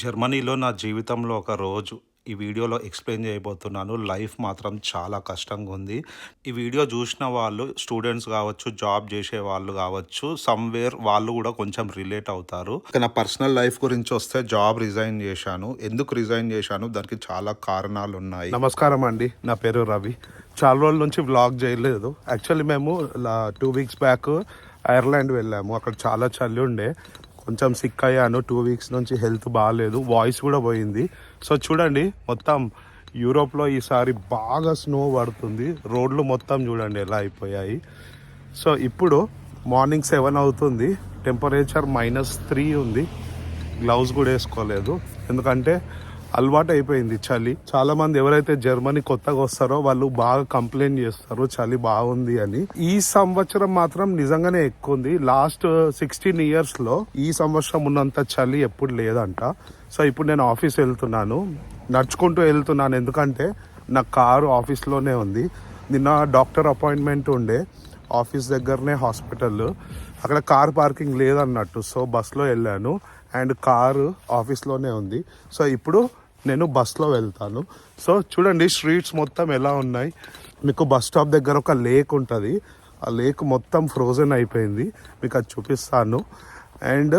జర్మనీలో నా జీవితంలో ఒక రోజు ఈ వీడియోలో ఎక్స్ప్లెయిన్ చేయబోతున్నాను. లైఫ్ మాత్రం చాలా కష్టంగా ఉంది. ఈ వీడియో చూసిన వాళ్ళు స్టూడెంట్స్ కావచ్చు, జాబ్ చేసే వాళ్ళు కావచ్చు, సమ్వేర్ వాళ్ళు కూడా కొంచెం రిలేట్ అవుతారు. ఇక నా పర్సనల్ లైఫ్ గురించి వస్తే జాబ్ రిజైన్ చేశాను. ఎందుకు రిజైన్ చేశాను, దానికి చాలా కారణాలు ఉన్నాయి. నమస్కారం అండి, నా పేరు రవి. చాలా రోజుల నుంచి వ్లాగ్ చేయలేదు. యాక్చువల్లీ మేము 2 వీక్స్ బ్యాక్ ఐర్లాండ్ వెళ్ళాము. అక్కడ చాలా చలి ఉండే, కొంచెం సిక్ అయ్యాను. 2 వీక్స్ నుంచి హెల్త్ బాగాలేదు, వాయిస్ కూడా పోయింది. సో చూడండి, మొత్తం యూరోప్లో ఈసారి బాగా స్నో పడుతుంది. రోడ్లు మొత్తం చూడండి ఎలా అయిపోయాయి. సో ఇప్పుడు మార్నింగ్ 7 అవుతుంది, టెంపరేచర్ -3 ఉంది. గ్లౌజ్ కూడా వేసుకోలేదు, ఎందుకంటే అలవాటు అయిపోయింది చలి. చాలా మంది ఎవరైతే జర్మనీ కొత్తగా వస్తారో వాళ్ళు బాగా కంప్లైంట్ చేస్తారు చలి బాగుంది అని. ఈ సంవత్సరం మాత్రం నిజంగానే ఎక్కువ ఉంది. లాస్ట్ 16 ఇయర్స్ లో ఈ సంవత్సరం ఉన్నంత చలి ఎప్పుడు లేదంట. సో ఇప్పుడు నేను ఆఫీస్ వెళ్తున్నాను, నడుచుకుంటూ వెళ్తున్నాను, ఎందుకంటే నా కారు ఆఫీస్లోనే ఉంది. నిన్న డాక్టర్ అపాయింట్మెంట్ ఉండే, ఆఫీస్ దగ్గరనే హాస్పిటల్, అక్కడ కార్ పార్కింగ్ లేదన్నట్టు. సో బస్లో వెళ్ళాను అండ్ కారు ఆఫీస్లోనే ఉంది. సో ఇప్పుడు నేను బస్లో వెళ్తాను. సో చూడండి స్ట్రీట్స్ మొత్తం ఎలా ఉన్నాయి. మీకు బస్ స్టాప్ దగ్గర ఒక లేక్ ఉంటుంది, ఆ లేక్ మొత్తం ఫ్రోజన్ అయిపోయింది. మీకు అది చూపిస్తాను. అండ్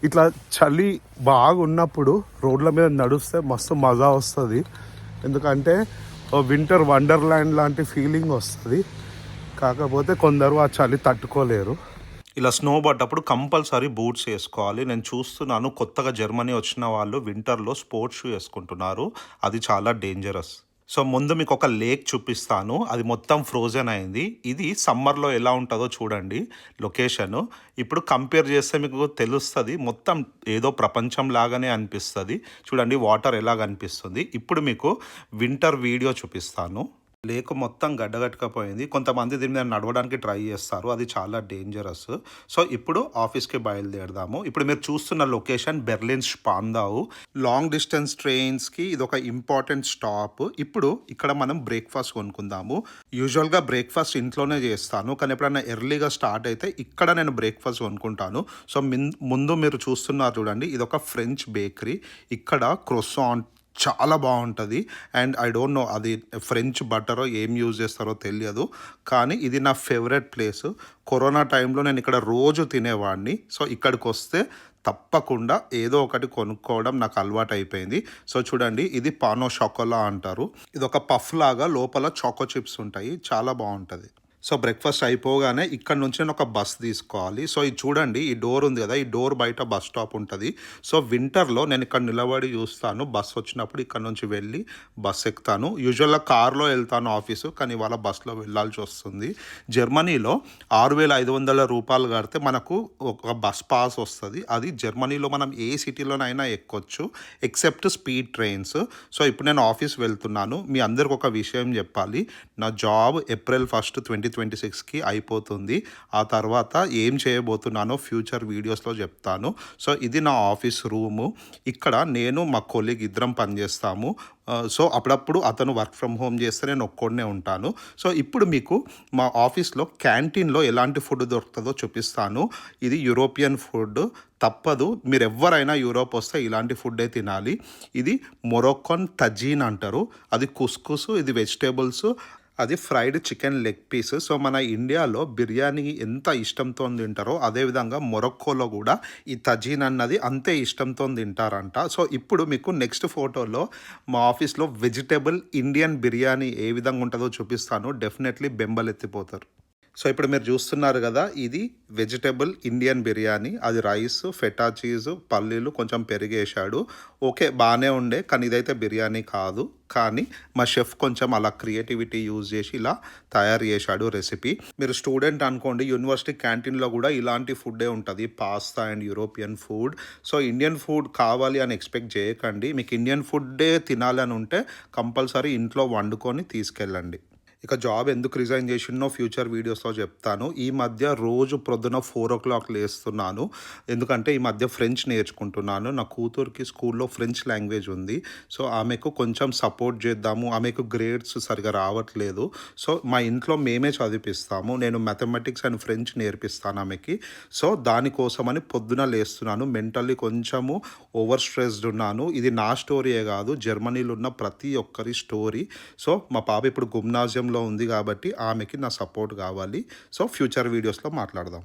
ఇట్లా చలి బాగా ఉన్నప్పుడు రోడ్ల మీద నడుస్తే మస్తు మజా వస్తుంది, ఎందుకంటే వింటర్ వండర్ల్యాండ్ లాంటి ఫీలింగ్ వస్తుంది. కాకపోతే కొందరు ఆ చలి తట్టుకోలేరు. ఇలా స్నో పడ్డప్పుడు కంపల్సరీ బూట్స్ వేసుకోవాలి. నేను చూస్తున్నాను కొత్తగా జర్మనీ వచ్చిన వాళ్ళు వింటర్లో స్పోర్ట్స్ షూ వేసుకుంటున్నారు. అది చాలా డేంజరస్. సో ముందు మీకు ఒక లేక్ చూపిస్తాను, అది మొత్తం ఫ్రోజన్ అయింది. ఇది సమ్మర్లో ఎలా ఉంటుందో చూడండి లొకేషన్. ఇప్పుడు కంపేర్ చేస్తే మీకు తెలుస్తుంది, మొత్తం ఏదో ప్రపంచం లాగానే అనిపిస్తుంది. చూడండి వాటర్ ఎలా కనిపిస్తుంది. ఇప్పుడు మీకు వింటర్ వీడియో చూపిస్తాను. లేక్ మొత్తం గడ్డగట్టుకపోయింది. కొంతమంది దీని మీద నడవడానికి ట్రై చేస్తారు, అది చాలా డేంజరస్. సో ఇప్పుడు ఆఫీస్కి బయలుదేరదాము. ఇప్పుడు మీరు చూస్తున్న లొకేషన్ బెర్లిన్ స్పాందావు. లాంగ్ డిస్టెన్స్ ట్రైన్స్కి ఇది ఒక ఇంపార్టెంట్ స్టాప్. ఇప్పుడు ఇక్కడ మనం బ్రేక్ఫాస్ట్ కొనుక్కుందాము. యూజువల్గా బ్రేక్ఫాస్ట్ ఇంట్లోనే చేస్తాను, కానీ ఎప్పుడైనా ఎర్లీగా స్టార్ట్ అయితే ఇక్కడ నేను బ్రేక్ఫాస్ట్ కొనుక్కుంటాను. సో ముందు మీరు చూస్తున్నారు చూడండి, ఇది ఒక ఫ్రెంచ్ బేకరీ. ఇక్కడ క్రొసాంట్ చాలా బాగుంటుంది. అండ్ ఐ డోంట్ నో అది ఫ్రెంచ్ బటరో ఏం యూజ్ చేస్తారో తెలియదు, కానీ ఇది నా ఫేవరెట్ ప్లేస్. కరోనా టైంలో నేను ఇక్కడ రోజు తినేవాడిని. సో ఇక్కడికి వస్తే తప్పకుండా ఏదో ఒకటి కొనుక్కోవడం నాకు అలవాటు అయిపోయింది. సో చూడండి, ఇది పానో షోకోలా అంటారు. ఇది ఒక పఫ్ లాగా, లోపల చాకో చిప్స్ ఉంటాయి, చాలా బాగుంటుంది. సో బ్రేక్ఫాస్ట్ అయిపోగానే ఇక్కడ నుంచి నేను ఒక బస్ తీసుకోవాలి. సో ఇది చూడండి, ఈ డోర్ ఉంది కదా, ఈ డోర్ బయట బస్ స్టాప్ ఉంటుంది. సో వింటర్లో నేను ఇక్కడ నిలబడి చూస్తాను, బస్ వచ్చినప్పుడు ఇక్కడ నుంచి వెళ్ళి బస్ ఎక్కుతాను. యూజువల్గా కార్లో వెళ్తాను ఆఫీసు, కానీ ఇవాళ బస్లో వెళ్ళాల్సి వస్తుంది. జర్మనీలో 6,500 రూపాయలు కడితే మనకు ఒక బస్ పాస్ వస్తుంది. అది జర్మనీలో మనం ఏ సిటీలోనైనా ఎక్కొచ్చు, ఎక్సెప్ట్ స్పీడ్ ట్రైన్స్. సో ఇప్పుడు నేను ఆఫీస్ వెళ్తున్నాను. మీ అందరికి ఒక విషయం చెప్పాలి, నా జాబ్ April 1, 2026కి అయిపోతుంది. ఆ తర్వాత ఏం చేయబోతున్నానో ఫ్యూచర్ వీడియోస్లో చెప్తాను. సో ఇది నా ఆఫీస్ రూము. ఇక్కడ నేను మా కొలీగ్ ఇద్దరం పనిచేస్తాము. సో అప్పుడప్పుడు అతను వర్క్ ఫ్రమ్ హోమ్ చేస్తే నేను ఒక్కడనే ఉంటాను. సో ఇప్పుడు మీకు మా ఆఫీస్లో క్యాంటీన్లో ఎలాంటి ఫుడ్ దొరుకుతుందో చూపిస్తాను. ఇది యూరోపియన్ ఫుడ్, తప్పదు. మీరు ఎవరైనా యూరోప్ వస్తే ఇలాంటి ఫుడ్డే తినాలి. ఇది మొరొక్కన్ టజీన్ అంటారు. అది కుస్కుస్, ఇది వెజిటేబుల్స్, అది fried chicken leg piece. So మన ఇండియాలో బిర్యానీ ఎంత ఇష్టంతో తింటారో, అదేవిధంగా మొరక్కోలో కూడా ఈ తజీన్ అన్నది అంతే ఇష్టంతో తింటారంట. సో ఇప్పుడు మీకు నెక్స్ట్ ఫోటోలో మా ఆఫీస్లో వెజిటేబుల్ ఇండియన్ బిర్యానీ ఏ విధంగా ఉంటుందో చూపిస్తాను. డెఫినెట్లీ బెంబలెత్తిపోతారు. సో ఇప్పుడు మీరు చూస్తున్నారు కదా, ఇది వెజిటేబుల్ ఇండియన్ బిర్యానీ. అది రైస్, ఫెటా చీజు, పల్లీలు, కొంచెం పెరిగేశాడు. ఓకే బాగానే ఉండే, కానీ ఇదైతే బిర్యానీ కాదు. కానీ మా షెఫ్ కొంచెం అలా క్రియేటివిటీ యూజ్ చేసి ఇలా తయారు చేశాడు రెసిపీ. మీరు స్టూడెంట్ అనుకోండి, యూనివర్సిటీ క్యాంటీన్లో కూడా ఇలాంటి ఫుడ్డే ఉంటుంది, pasta and European food. So Indian food కావాలి అని ఎక్స్పెక్ట్ చేయకండి. మీకు ఇండియన్ ఫుడ్డే తినాలని ఉంటే కంపల్సరీ ఇంట్లో వండుకొని తీసుకెళ్ళండి. ఇక జాబ్ ఎందుకు రిజైన్ చేసినో ఫ్యూచర్ వీడియోస్లో చెప్తాను. ఈ మధ్య రోజు ప్రొద్దున 4:00 లేస్తున్నాను. ఎందుకంటే ఈ మధ్య ఫ్రెంచ్ నేర్చుకుంటున్నాను. నా కూతురికి స్కూల్లో ఫ్రెంచ్ లాంగ్వేజ్ ఉంది. సో ఆమెకు కొంచెం సపోర్ట్ చేద్దాము. ఆమెకు గ్రేడ్స్ సరిగ్గా రావట్లేదు. సో మా ఇంట్లో మేమే చదివిపిస్తాము. నేను మ్యాథమెటిక్స్ అండ్ ఫ్రెంచ్ నేర్పిస్తాను ఆమెకి. సో దానికోసమని పొద్దున లేస్తున్నాను. మెంటల్లీ కొంచెము ఓవర్ స్ట్రెస్డ్ ఉన్నాను. ఇది నా స్టోరీయే కాదు, జర్మనీలో ఉన్న ప్రతి ఒక్కరి స్టోరీ. సో మా పాప ఇప్పుడు గుమ్నాజియంలో ఉంది కాబట్టి ఆమెకి నా సపోర్ట్ కావాలి. సో ఫ్యూచర్ వీడియోస్లో మాట్లాడదాం.